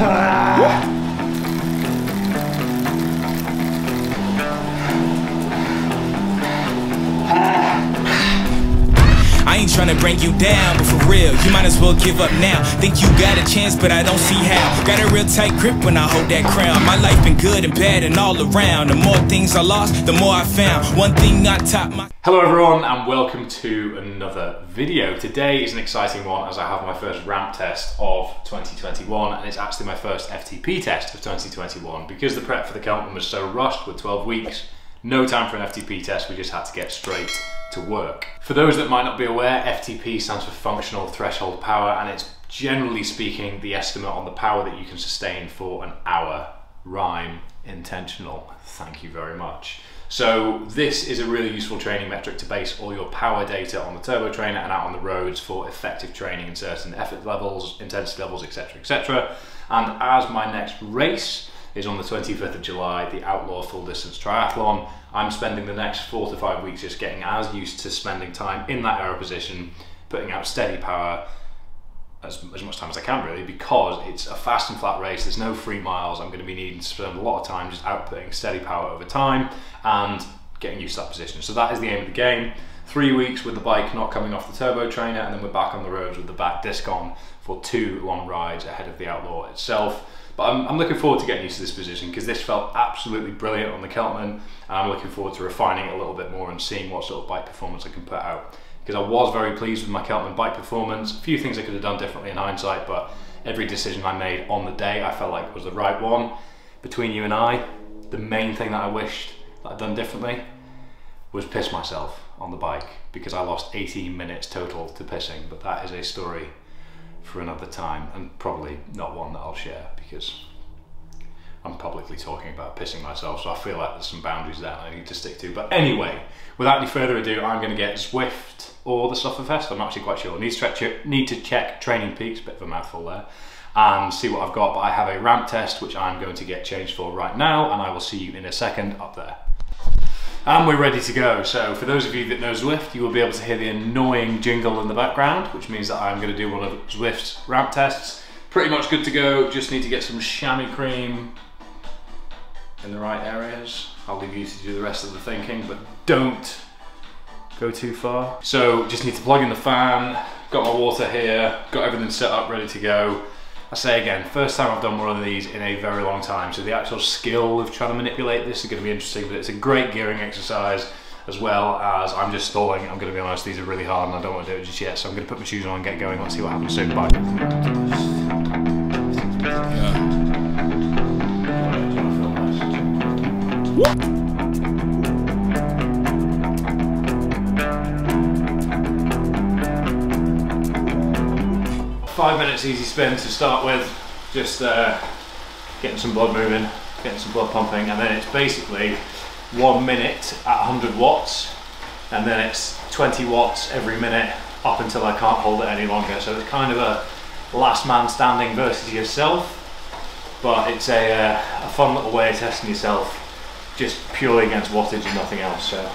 I ain't tryna bring you down, but for real, you might as well give up now. Think you got a chance, but I don't see how. Got a real tight grip when I hold that crown. My life been good and bad and all around. The more things I lost, the more I found. One thing not top my... Hello everyone and welcome to another video. Today is an exciting one as I have my first ramp test of 2021 and it's actually my first FTP test of 2021 because the prep for the Keltman was so rushed with 12 weeks. No time for an FTP test, we just had to get straight to work. For those that might not be aware, FTP stands for Functional Threshold Power and it's generally speaking the estimate on the power that you can sustain for an hour. Rhyme intentional, thank you very much. So this is a really useful training metric to base all your power data on the turbo trainer and out on the roads for effective training in certain effort levels, intensity levels, etc, etc. And as my next race is on the 25th of July, the Outlaw Full Distance Triathlon, I'm spending the next 4 to 5 weeks just getting as used to spending time in that aero position, putting out steady power as much time as I can really, because it's a fast and flat race, there's no free miles, I'm going to be needing to spend a lot of time just outputting steady power over time and getting used to that position. So that is the aim of the game. 3 weeks with the bike not coming off the turbo trainer and then we're back on the roads with the back disc on for 2 long rides ahead of the Outlaw itself. But I'm looking forward to getting used to this position because this felt absolutely brilliant on the Keltman and I'm looking forward to refining it a little bit more and seeing what sort of bike performance I can put out. Because I was very pleased with my Keltman bike performance. A few things I could have done differently in hindsight, but every decision I made on the day I felt like was the right one. Between you and I, the main thing that I wished that I'd done differently was piss myself on the bike because I lost 18 minutes total to pissing, but that is a story for another time and probably not one that I'll share because I'm publicly talking about pissing myself, so I feel like there's some boundaries there I need to stick to. But anyway, without any further ado, I'm going to get Zwift or the Sufferfest, I'm not actually quite sure. Need to check Training Peaks, bit of a mouthful there, and see what I've got. But I have a ramp test which I'm going to get changed for right now, and I will see you in a second up there. And we're ready to go. So for those of you that know Zwift, you will be able to hear the annoying jingle in the background, which means that I'm going to do one of Zwift's ramp tests. Pretty much good to go, just need to get some chamois cream in the right areas. I'll leave you to do the rest of the thinking, but don't go too far. So just need to plug in the fan, got my water here, got everything set up, ready to go. I say again, first time I've done one of these in a very long time, so the actual skill of trying to manipulate this is going to be interesting, but it's a great gearing exercise as well as I'm just stalling. I'm going to be honest, these are really hard and I don't want to do it just yet, so I'm going to put my shoes on and get going. Let's see what happens soon. Bye. Yeah. 5 minutes easy spin to start with, just getting some blood moving, getting some blood pumping, and then it's basically 1 minute at 100 watts, and then it's 20 watts every minute up until I can't hold it any longer. So it's kind of a last man standing versus yourself, but it's a fun little way of testing yourself, just purely against wattage and nothing else. So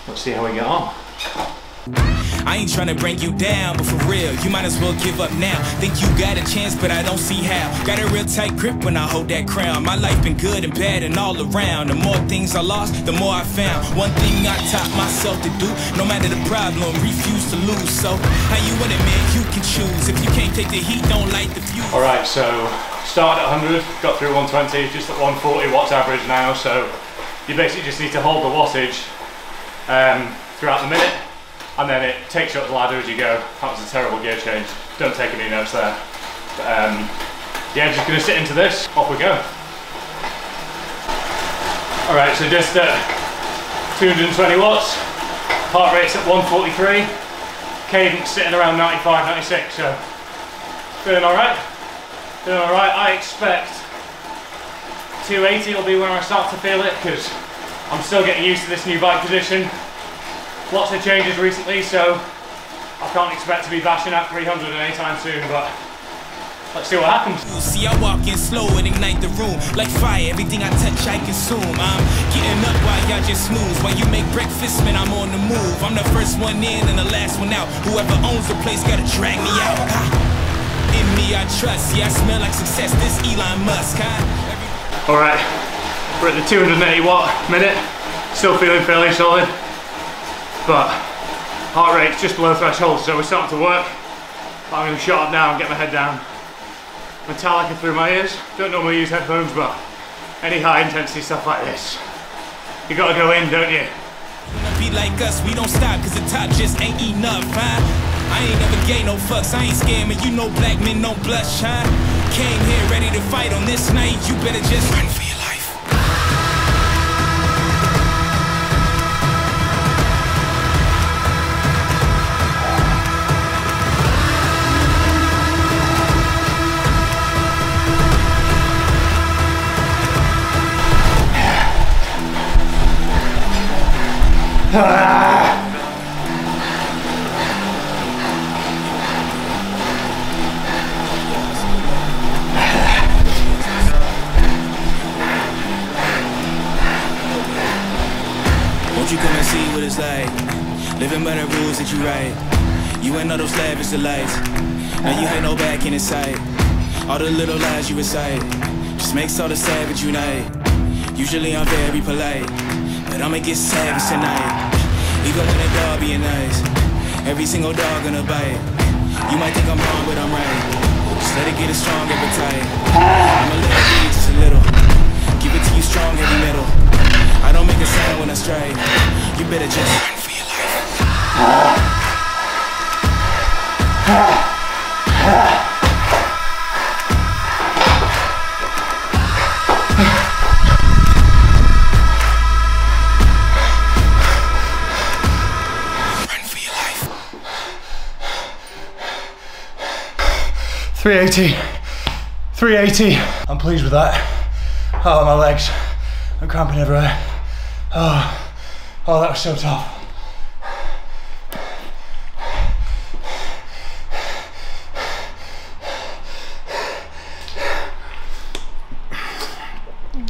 let's see how we get on. I ain't tryna bring you down, but for real, you might as well give up now. Think you got a chance, but I don't see how. Got a real tight grip when I hold that crown. My life been good and bad and all around. The more things I lost, the more I found. One thing I taught myself to do, no matter the problem, refuse to lose. So how you want it, man, you can choose. If you can't take the heat, don't light the fuse. Alright, so started at 100, got through 120, just at 140 watts average now. So you basically just need to hold the wattage throughout the minute, and then it takes you up the ladder as you go. That was a terrible gear change. Don't take any notes there. But, yeah, just going to sit into this. Off we go. All right, so just 220 watts. Heart rate's at 143. Cadence sitting around 95, 96. So feeling all right. Feeling all right. I expect 280 will be when I start to feel it because I'm still getting used to this new bike position. Lots of changes recently, so I can't expect to be bashing out 300 anytime soon, but let's see what happens. See, I walk in slow and ignite the room like fire. Everything I touch, I consume. I'm getting up while y'all just snooze. While you make breakfast, man, I'm on the move. I'm the first one in and the last one out. Whoever owns the place gotta drag me out. In me I trust, yeah, I smell like success, this Elon Musk, huh? Alright, we're at the 280 watt minute, still feeling fairly solid, but heart rate's just below threshold, so we're starting to work. I'm going to shut up now and get my head down. Metallica through my ears, don't normally use headphones, but any high intensity stuff like this, you gotta go in, don't you? Be like us, we don't stop, cause the top just ain't enough, huh? I ain't never gave no fucks, I ain't scared, man, you know black men don't blush, huh? Came here ready to fight on this night, you better just run for your life. Won't you come and see what it's like, living by the rules that you write. You ain't know those lavish delights, now you ain't no back in sight. All the little lies you recite, just makes all the savage unite. Usually I'm very polite, but I'ma get savage tonight. Even when a dog being nice, every single dog gonna bite. You might think I'm wrong, but I'm right. Just let it get a strong appetite. I'ma let it be just a little, give it to you strong heavy metal. I don't make a sound when I strike, you better just run for your life. Run for your life. 380. 380. I'm pleased with that. Oh, my legs. I'm cramping everywhere. Oh, that was so tough.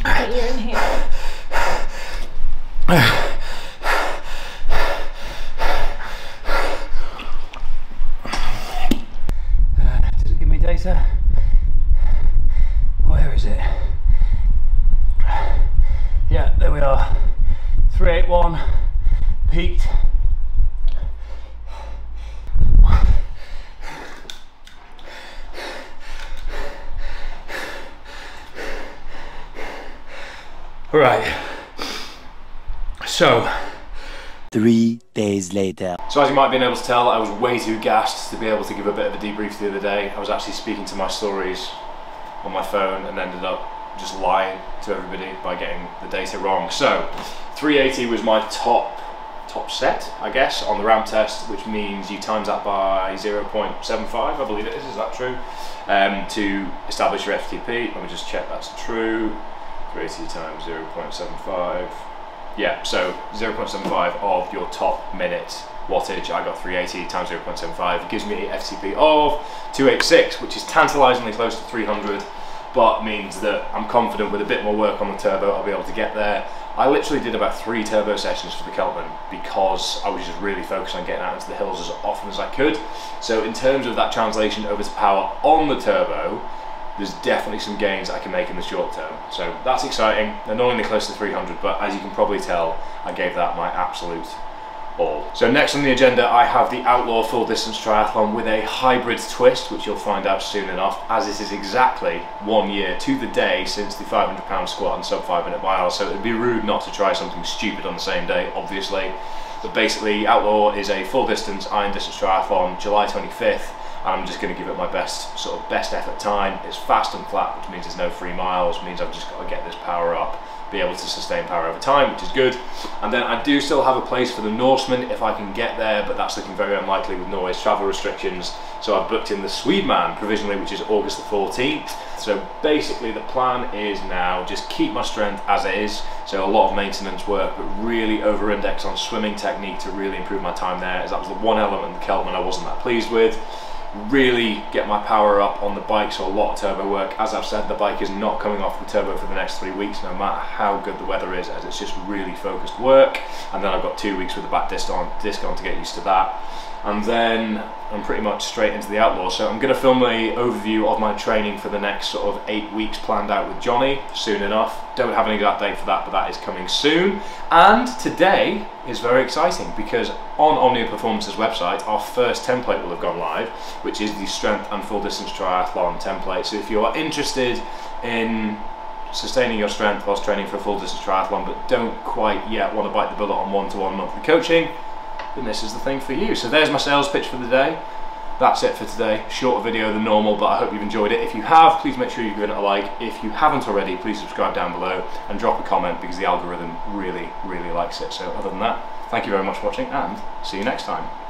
Put your inhaler. Does it give me data? Where is it? Yeah, there we are. 381 peaked. Right. So 3 days later. So as you might have been able to tell, I was way too gassed to be able to give a bit of a debrief the other day. I was actually speaking to my stories on my phone and ended up just lying to everybody by getting the data wrong. So 380 was my top set, I guess, on the ramp test, which means you times that by 0.75, I believe it is that true? To establish your FTP. Let me just check that's true. 380 times 0.75. Yeah, so 0.75 of your top minute wattage. I got 380 times 0.75. It gives me an FTP of 286, which is tantalizingly close to 300. But means that I'm confident with a bit more work on the turbo I'll be able to get there. I literally did about 3 turbo sessions for the Keltman because I was just really focused on getting out into the hills as often as I could. So in terms of that translation over to power on the turbo, there's definitely some gains I can make in the short term. So that's exciting. They're not only close to 300, but as you can probably tell, I gave that my absolute all. So next on the agenda, I have the Outlaw Full Distance Triathlon with a hybrid twist, which you'll find out soon enough, as this is exactly 1 year to the day since the 500-pound squat and sub 5 minute mile. So it'd be rude not to try something stupid on the same day, obviously. But basically, Outlaw is a full distance iron distance triathlon, July 25th. And I'm just going to give it my best effort time. It's fast and flat, which means there's no free miles, means I've just got to get this power up, be able to sustain power over time, which is good. And then I do still have a place for the Norseman if I can get there, but that's looking very unlikely with Norway's travel restrictions. So I've booked in the Swedeman provisionally, which is August the 14th. So basically the plan is now just keep my strength as it is. So a lot of maintenance work, but really over-index on swimming technique to really improve my time there, as that was the one element in the Keltman I wasn't that pleased with. really get my power up on the bike, so a lot of turbo work. As I've said, the bike is not coming off the turbo for the next 3 weeks, no matter how good the weather is, as it's just really focused work. And then I've got 2 weeks with the back disc on to get used to that. And then I'm pretty much straight into the Outlaw. So I'm going to film an overview of my training for the next sort of 8 weeks planned out with Johnny soon enough. Don't have an exact date for that, but that is coming soon. And today is very exciting because on Omnia Performance's website, our first template will have gone live, which is the strength and full distance triathlon template. So if you are interested in sustaining your strength whilst training for a full distance triathlon, but don't quite yet want to bite the bullet on one-to-one monthly coaching, then this is the thing for you. So there's my sales pitch for the day. That's it for today. Shorter video than normal, but I hope you've enjoyed it. If you have, please make sure you've given it a like. If you haven't already, please subscribe down below and drop a comment because the algorithm really, really likes it. So other than that, thank you very much for watching and see you next time.